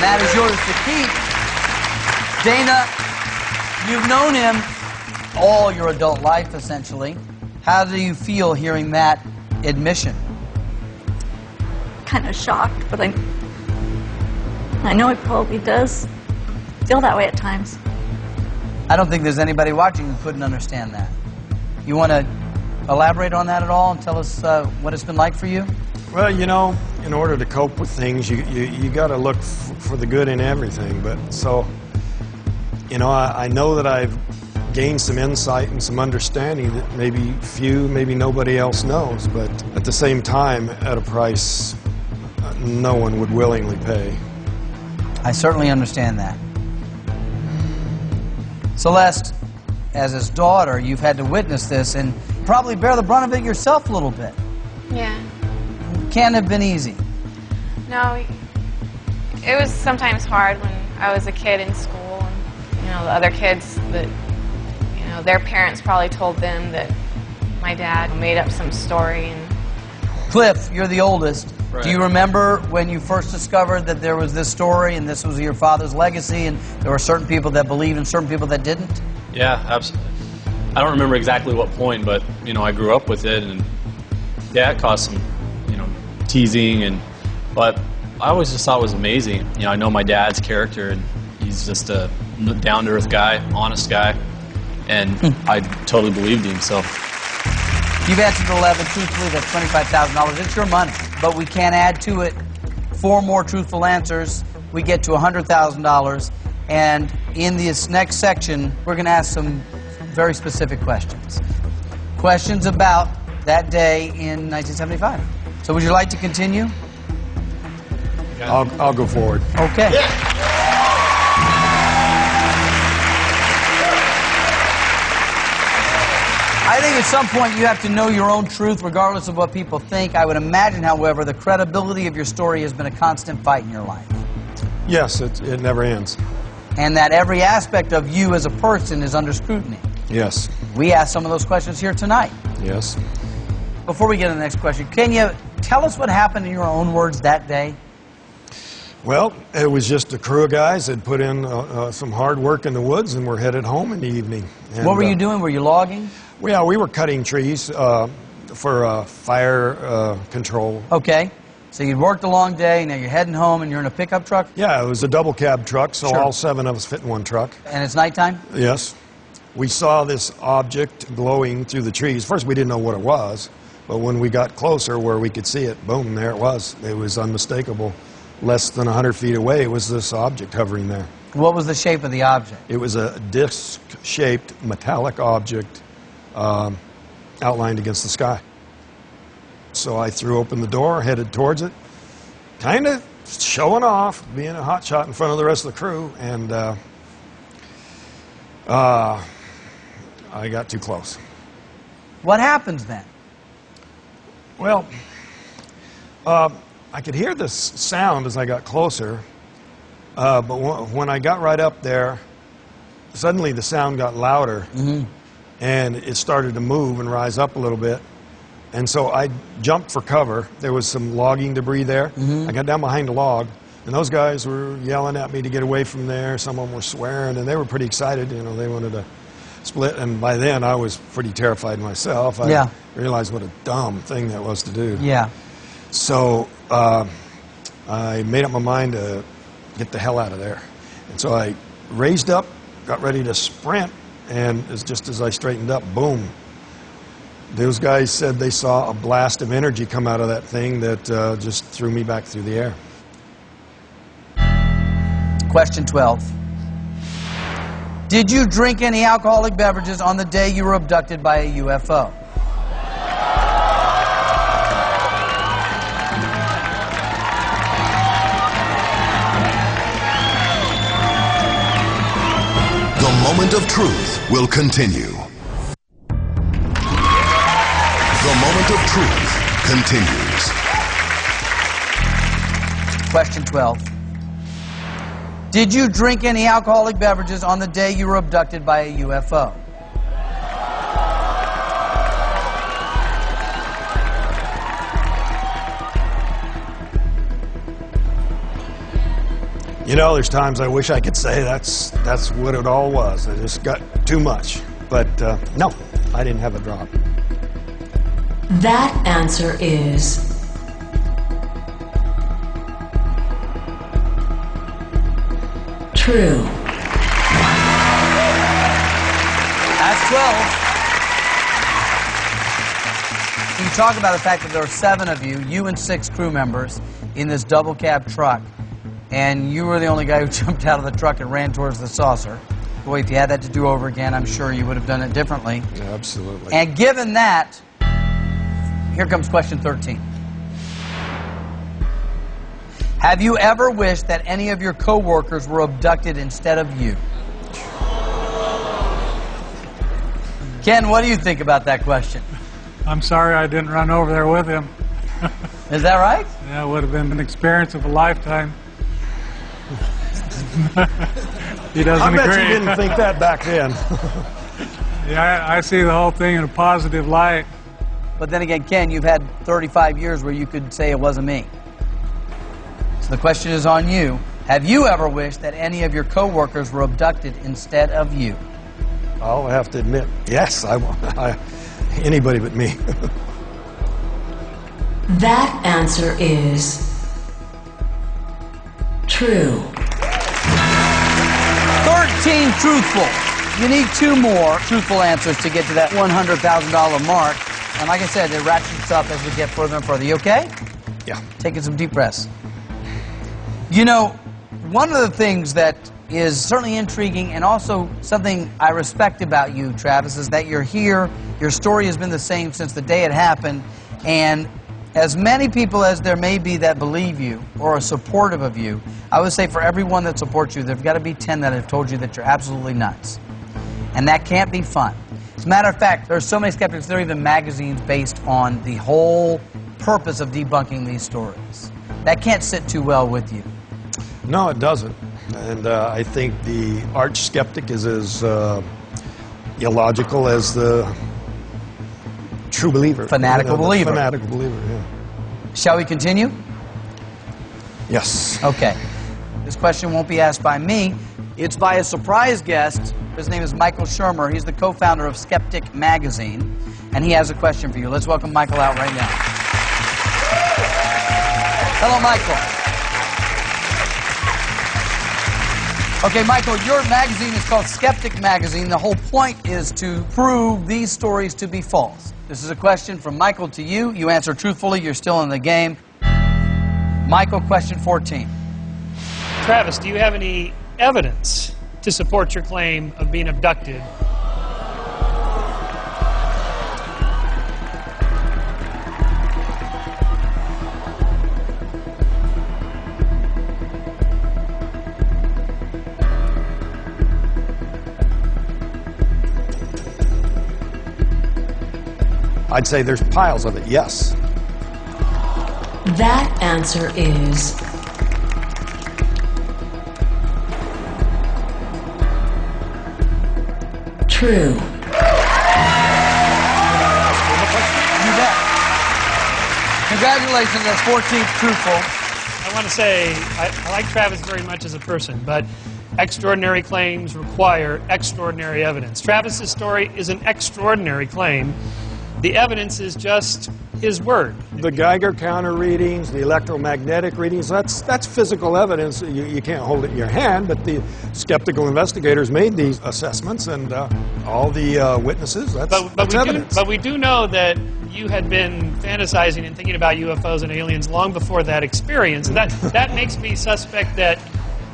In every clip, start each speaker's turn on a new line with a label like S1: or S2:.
S1: that is yours to keep. Dana, you've known him all your adult life, essentially. How do you feel hearing that admission?
S2: Kind of shocked, but I know he probably does feel that way at times.
S1: I don't think there's anybody watching who couldn't understand that. You want to elaborate on that at all and tell us what it's been like for you?
S3: Well, you know, in order to cope with things, you got to look for the good in everything. But so, you know, I know that I've gained some insight and some understanding that maybe nobody else knows. But at the same time, at a price no one would willingly pay.
S1: I certainly understand that. Celeste, as his daughter, you've had to witness this and probably bear the brunt of it yourself a little bit.
S4: Yeah.
S1: Can't have been easy.
S4: No, it was sometimes hard when I was a kid in school, and, you know, the other kids that, you know, their parents probably told them that my dad made up some story. And
S1: Cliff, you're the oldest.
S5: Right.
S1: Do you remember when you first discovered that there was this story and this was your father's legacy and there were certain people that believed and certain people that didn't?
S5: Yeah, absolutely. I don't remember exactly what point, but, you know, I grew up with it, and yeah, it caused some, you know, teasing, but I always just thought it was amazing. You know, I know my dad's character, and he's just a down-to-earth guy, honest guy, and I totally believed him, so.
S1: You've answered 11 truthfully. That's $25,000. It's your money, but we can't add to it 4 more truthful answers. We get to $100,000, and in this next section, we're going to ask some very specific questions. Questions about that day in 1975. So would you like to continue?
S3: I'll go forward.
S1: Okay.
S3: Yeah.
S1: I think at some point you have to know your own truth regardless of what people think. I would imagine, however, the credibility of your story has been a constant fight in your life.
S3: Yes, it never ends.
S1: And that every aspect of you as a person is under scrutiny.
S3: Yes.
S1: We asked some of those questions here tonight.
S3: Yes.
S1: Before we get to the next question, can you tell us what happened in your own words that day?
S3: Well, it was just a crew of guys that put in some hard work in the woods and were headed home in the evening. And,
S1: what were you doing? Were you logging?
S3: Yeah, we were cutting trees for fire control.
S1: Okay. So you'd worked a long day, now you're heading home and you're in a pickup truck?
S3: Yeah, it was a double cab truck, so
S1: Sure.
S3: all 7 of us fit in one truck.
S1: And it's nighttime?
S3: Yes. We saw this object glowing through the trees. First, we didn't know what it was, but when we got closer where we could see it, boom, there it was. It was unmistakable. Less than 100 feet away, it was this object hovering there.
S1: What was the shape of the object?
S3: It was a disc-shaped metallic object outlined against the sky. So I threw open the door, headed towards it, kind of showing off, being a hotshot in front of the rest of the crew, and I got too close.
S1: What happens then?
S3: Well, I could hear this sound as I got closer, but when I got right up there, suddenly the sound got louder, and it started to move and rise up a little bit. And so I jumped for cover. There was some logging debris there. I got down behind a log, and those guys were yelling at me to get away from there. Some of them were swearing, and they were pretty excited. You know, they wanted to split. And by then, I was pretty terrified myself. I realized what a dumb thing that was to do.
S1: Yeah.
S3: So I made up my mind to get the hell out of there. And so I raised up, got ready to sprint, and just as I straightened up, boom. Those guys said they saw a blast of energy come out of that thing that just threw me back through the air.
S1: Question 12. Did you drink any alcoholic beverages on the day you were abducted by a UFO?
S6: The moment of truth will continue. The moment of truth continues.
S1: Question 12. Did you drink any alcoholic beverages on the day you were abducted by a UFO?
S3: You know, there's times I wish I could say that's what it all was. I just got too much. But no, I didn't have a drop.
S7: That answer is true.
S1: That's 12. You talk about the fact that there are 7 of you and 6 crew members, in this double cab truck, and you were the only guy who jumped out of the truck and ran towards the saucer. Boy, if you had that to do over again, I'm sure you would have done it differently.
S3: Yeah, absolutely.
S1: And given that, here comes question 13. Have you ever wished that any of your co-workers were abducted instead of you? Ken, what do you think about that question?
S8: I'm sorry I didn't run over there with him.
S1: Is that right?
S8: Yeah, it would have been an experience of a lifetime. He doesn't agree.
S3: I bet you didn't think that back then.
S8: Yeah, I see the whole thing in a positive light.
S1: But then again, Ken, you've had 35 years where you could say it wasn't me. So the question is on you. Have you ever wished that any of your co-workers were abducted instead of you?
S3: I'll have to admit, yes, anybody but me.
S7: That answer is true.
S1: 13 truthful. You need 2 more truthful answers to get to that $100,000 mark. And like I said, it ratchets up as we get further and further. You okay?
S3: Yeah.
S1: Taking some deep breaths. You know, one of the things that is certainly intriguing and also something I respect about you, Travis, is that you're here. Your story has been the same since the day it happened. And as many people as there may be that believe you or are supportive of you, I would say for everyone that supports you, there have got to be 10 that have told you that you're absolutely nuts. And that can't be fun. As a matter of fact, there are so many skeptics, there are even magazines based on the whole purpose of debunking these stories. That can't sit too well with you.
S3: No, it doesn't. And I think the arch skeptic is as illogical as the true believer.
S1: Fanatical believer.
S3: Fanatical believer, yeah.
S1: Shall we continue?
S3: Yes.
S1: Okay. This question won't be asked by me. It's by a surprise guest. His name is Michael Shermer. He's the co-founder of Skeptic Magazine, and he has a question for you. Let's welcome Michael out right now. Hello, Michael. Okay, Michael, your magazine is called Skeptic Magazine. The whole point is to prove these stories to be false. This is a question from Michael to you. You answer truthfully. You're still in the game. Michael, question 14.
S9: Travis, do you have any evidence to support your claim of being abducted?
S3: I'd say there's piles of it, yes.
S7: That answer is true.
S1: You bet. Congratulations, that's 14th truthful.
S9: I want to say I like Travis very much as a person, but extraordinary claims require extraordinary evidence. Travis's story is an extraordinary claim. The evidence is just his word.
S3: The Geiger counter readings, the electromagnetic readings, that's physical evidence. You can't hold it in your hand, but the skeptical investigators made these assessments, and all the witnesses, that's evidence.
S9: But we do know that you had been fantasizing and thinking about UFOs and aliens long before that experience. That makes me suspect that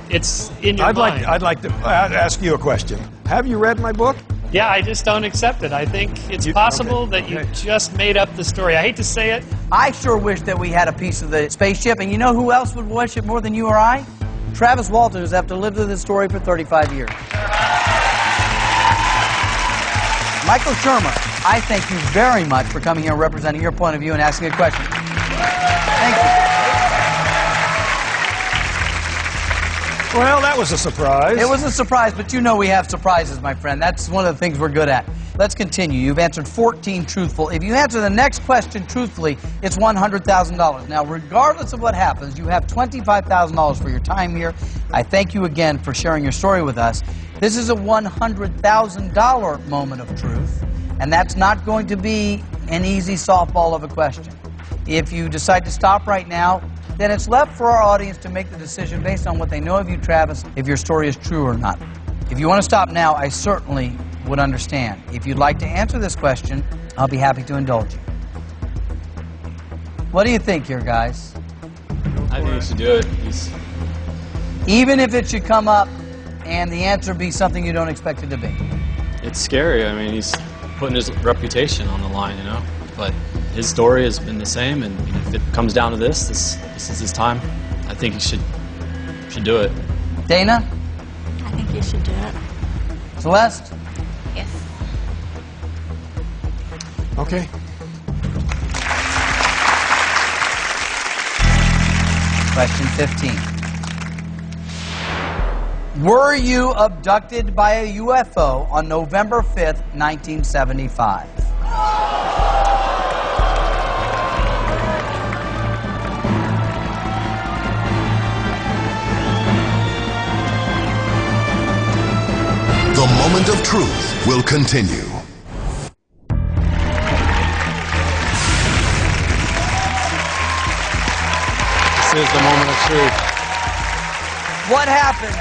S9: it's in your mind.
S3: I'd like to ask you a question. Have you read my book?
S9: Yeah, I just don't accept it. I think it's possible that you just made up the story. I hate to say it.
S1: I sure wish that we had a piece of the spaceship, and you know who else would wish it more than you or I? Travis Walton, who's after lived through this story for 35 years. Michael Shermer, I thank you very much for coming here and representing your point of view and asking a question. Thank you.
S3: Well, that was a surprise.
S1: It was a surprise, but you know we have surprises, my friend. That's one of the things we're good at. Let's continue. You've answered 14 truthful. If you answer the next question truthfully, it's $100,000. Now, regardless of what happens, you have $25,000 for your time here. I thank you again for sharing your story with us. This is a $100,000 moment of truth, and that's not going to be an easy softball of a question. If you decide to stop right now, then it's left for our audience to make the decision based on what they know of you, Travis, if your story is true or not. If you want to stop now, I certainly would understand. If you'd like to answer this question, I'll be happy to indulge you. What do you think here, guys?
S5: I think he should do it.
S1: Even if it should come up and the answer be something you don't expect it to be.
S5: It's scary. I mean, he's putting his reputation on the line, you know. But his story has been the same, and if it comes down to this is his time. I think he should do it.
S1: Dana?
S2: I think you should do it.
S1: Celeste?
S4: Yes.
S3: Okay.
S1: Question 15. Were you abducted by a UFO on November 5th, 1975?
S6: The moment of truth will continue.
S5: This is the moment of truth.
S1: What happened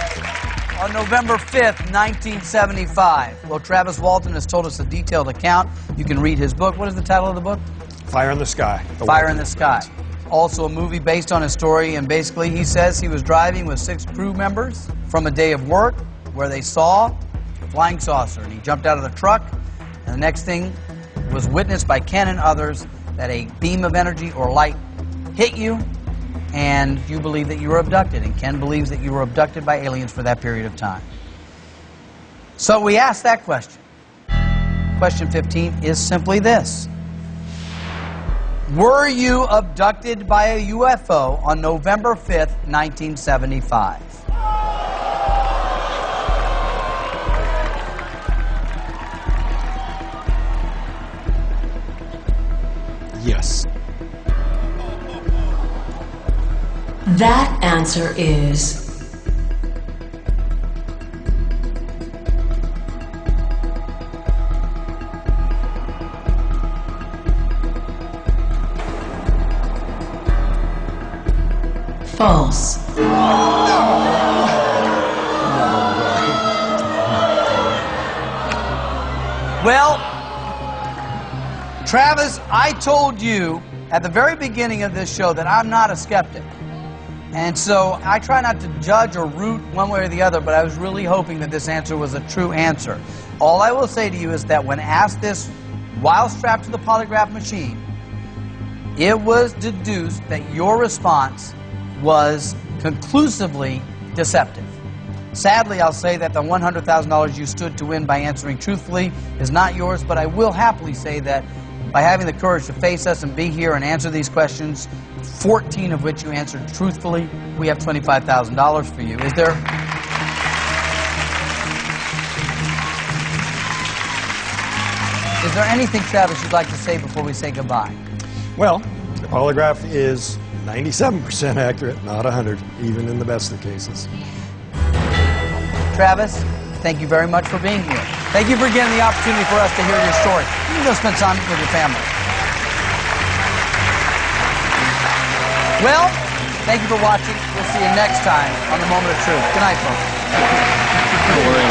S1: on November 5th, 1975? Well, Travis Walton has told us a detailed account. You can read his book. What is the title of the book?
S3: Fire in the Sky.
S1: Fire in the Sky. Also a movie based on his story, and basically he says he was driving with 6 crew members from a day of work where they saw a flying saucer, and he jumped out of the truck, and the next thing was witnessed by Ken and others that a beam of energy or light hit you, and you believe that you were abducted, and Ken believes that you were abducted by aliens for that period of time. So we asked that question. Question 15 is simply this. Were you abducted by a UFO on November 5th, 1975?
S3: Yes.
S7: That answer is false.
S1: Well, Travis, I told you at the very beginning of this show that I'm not a skeptic. And so I try not to judge or root one way or the other, but I was really hoping that this answer was a true answer. All I will say to you is that when asked this while strapped to the polygraph machine, it was deduced that your response was conclusively deceptive. Sadly, I'll say that the $100,000 you stood to win by answering truthfully is not yours, but I will happily say that by having the courage to face us and be here and answer these questions, 14 of which you answered truthfully, we have $25,000 for you. Is there anything, Travis, you'd like to say before we say goodbye?
S3: Well, the polygraph is 97% accurate, not 100, even in the best of cases.
S1: Travis, thank you very much for being here. Thank you for getting the opportunity for us to hear your story. You can go spend time with your family. Well, thank you for watching. We'll see you next time on The Moment of Truth. Good night, folks.
S5: Don't worry.